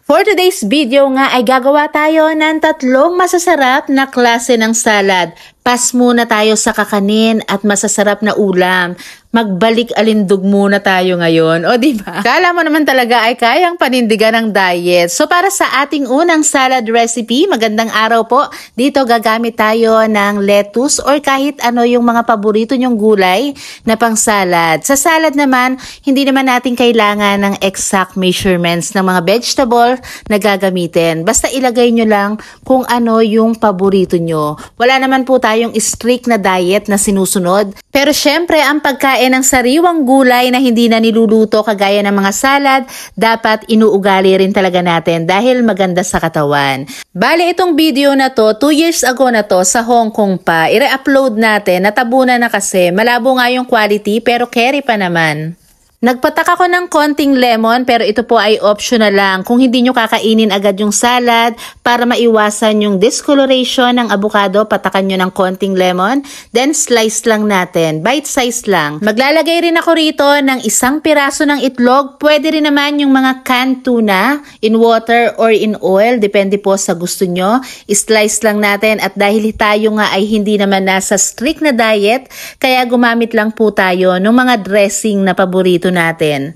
For today's video nga ay gagawa tayo ng tatlong masasarap na klase ng salad. Pas muna tayo sa kakanin at masasarap na ulam. Magbalik alindog muna tayo ngayon. O diba? Kala mo naman talaga ay kayang panindigan ng diet. So para sa ating unang salad recipe, magandang araw po. Dito gagamit tayo ng lettuce or kahit ano yung mga paborito nyong gulay na pang salad. Sa salad naman, hindi naman natin kailangan ng exact measurements ng mga vegetable na gagamitin. Basta ilagay nyo lang kung ano yung paborito nyo. Wala naman po tayong strict na diet na sinusunod. Pero syempre, ang pagkain ng sariwang gulay na hindi na niluluto kagaya ng mga salad, dapat inuugali rin talaga natin dahil maganda sa katawan. Bale, itong video na to, 2 years ago na to, sa Hong Kong pa. I-re-upload natin, natabunan na kasi. Malabo nga yung quality pero carry pa naman. Nagpatak ako ng konting lemon pero ito po ay optional lang. Kung hindi nyo kakainin agad yung salad para maiwasan yung discoloration ng avocado, patakan nyo ng konting lemon. Then slice lang natin. Bite size lang. Maglalagay rin ako rito ng 1 piraso ng itlog. Pwede rin naman yung mga canned tuna in water or in oil. Depende po sa gusto nyo. Slice lang natin at dahil tayo nga ay hindi naman nasa strict na diet, kaya gumamit lang po tayo ng mga dressing na paborito natin.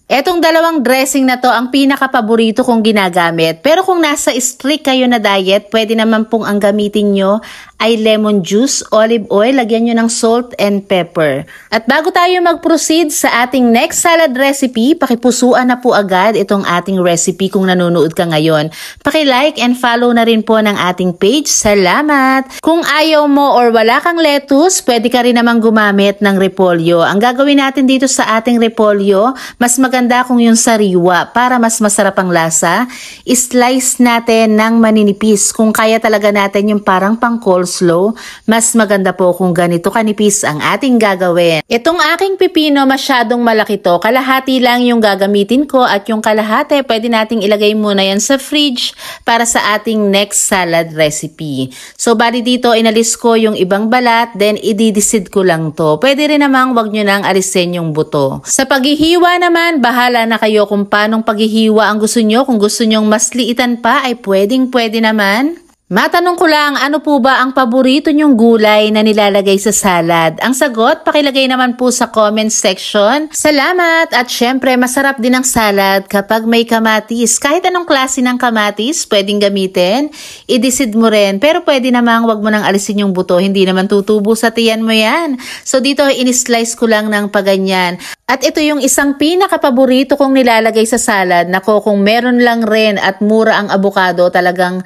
Etong dalawang dressing na to ang pinaka-paborito kong ginagamit. Pero kung nasa strict kayo na diet, pwede naman pong ang gamitin nyo ay lemon juice, olive oil, lagyan nyo ng salt and pepper. At bago tayo mag-proceed sa ating next salad recipe, pakipusuan na po agad itong ating recipe kung nanonood ka ngayon. Paki-like and follow na rin po ng ating page. Salamat! Kung ayaw mo or wala kang lettuce, pwede ka rin namang gumamit ng repolyo. Ang gagawin natin dito sa ating repolyo, mas maganda kung yung sariwa para mas masarap ang lasa. I-slice natin ng maninipis. Kung kaya talaga natin yung parang pang-coleslaw, mas maganda po kung ganito kanipis ang ating gagawin. Itong aking pipino masyadong malaki to. Kalahati lang yung gagamitin ko at yung kalahati pwede nating ilagay muna yan sa fridge para sa ating next salad recipe. So bali dito inalis ko yung ibang balat, then ididisid ko lang to. Pwede rin namang wag nyo nang alisin yung buto. Sa paghihiwa naman, bahala na kayo kung paanong paghihiwa ang gusto nyo. Kung gusto nyong mas liitan pa ay pwede naman. Matanong ko lang, ano po ba ang paborito nyong gulay na nilalagay sa salad? Ang sagot, pakilagay naman po sa comment section. Salamat! At syempre, masarap din ang salad kapag may kamatis. Kahit anong klase ng kamatis, pwedeng gamitin. I-desid mo rin, pero pwede namang wag mo nang alisin yung buto. Hindi naman tutubo sa tiyan mo yan. So dito, in-slice ko lang ng paganyan. At ito yung isang pinaka-paborito kong nilalagay sa salad. Nako, kung meron lang rin at mura ang avocado, talagang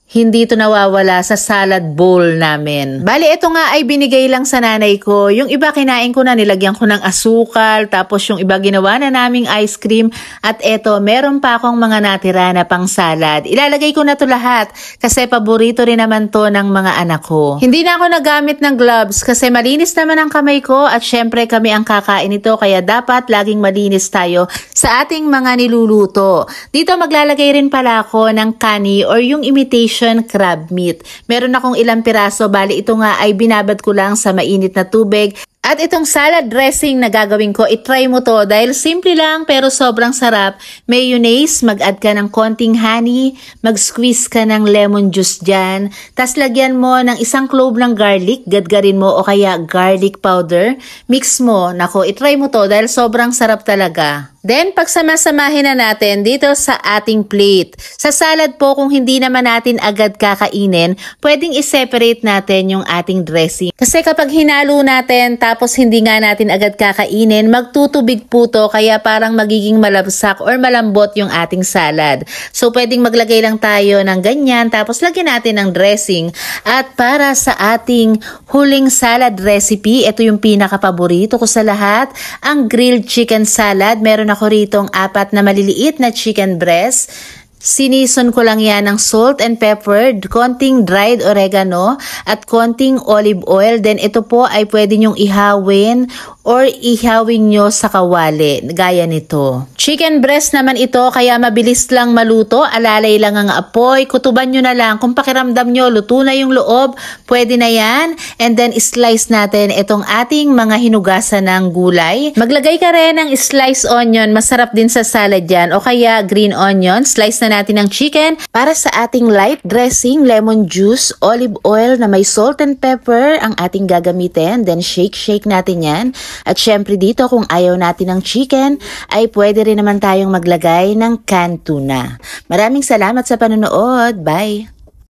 hindi ito nawawala sa salad bowl namin. Bali, ito nga ay binigay lang sa nanay ko. Yung iba kinain ko na, nilagyan ko ng asukal. Tapos yung iba ginawa na naming ice cream. At eto, meron pa akong mga natira na pang salad. Ilalagay ko na to lahat kasi paborito rin naman to ng mga anak ko. Hindi na ako nagamit ng gloves kasi malinis naman ang kamay ko. At syempre kami ang kakain ito kaya dapat laging malinis tayo sa ating mga niluluto. Dito maglalagay rin pala ako ng kani or yung imitation crab meat. Meron akong ilang piraso, bali ito nga ay binabad ko lang sa mainit na tubig. At itong salad dressing na gagawin ko, itry mo to dahil simple lang pero sobrang sarap. Mayonnaise, mag-add ka ng konting honey, mag-squeeze ka ng lemon juice dyan. Tapos lagyan mo ng 1 clove ng garlic, gadgarin mo o kaya garlic powder. Mix mo. Nako, itry mo to dahil sobrang sarap talaga. Then, pagsamasamahin na natin dito sa ating plate. Sa salad po, kung hindi naman natin agad kakainin, pwedeng i-separate natin yung ating dressing. Kasi kapag hinalo natin, tapos hindi nga natin agad kakainin, magtutubig po to, kaya parang magiging malabsak or malambot yung ating salad. So, pwedeng maglagay lang tayo ng ganyan, tapos lagyan natin ng dressing. At para sa ating huling salad recipe, ito yung pinaka-paborito ko sa lahat, ang grilled chicken salad. Meron ako ritong 4 na maliliit na chicken breast. Sinison ko lang yan ng salt and pepper, konting dried oregano at konting olive oil. Then ito po ay pwede nyong ihawin or ihawin nyo sa kawali, gaya nito. Chicken breast naman ito kaya mabilis lang maluto, alalay lang ang apoy, kutuban nyo na lang. Kung pakiramdam nyo, luto na yung loob, pwede na yan. And then slice natin itong ating mga hinugasan ng gulay. Maglagay ka rin ng sliced onion, masarap din sa salad yan. O kaya green onion, slice na natin ang chicken. Para sa ating light dressing, lemon juice, olive oil na may salt and pepper ang ating gagamitin. Then shake natin yan. At syempre dito kung ayaw natin ng chicken, ay pwede rin naman tayong maglagay ng canned tuna. Maraming salamat sa panonood. Bye!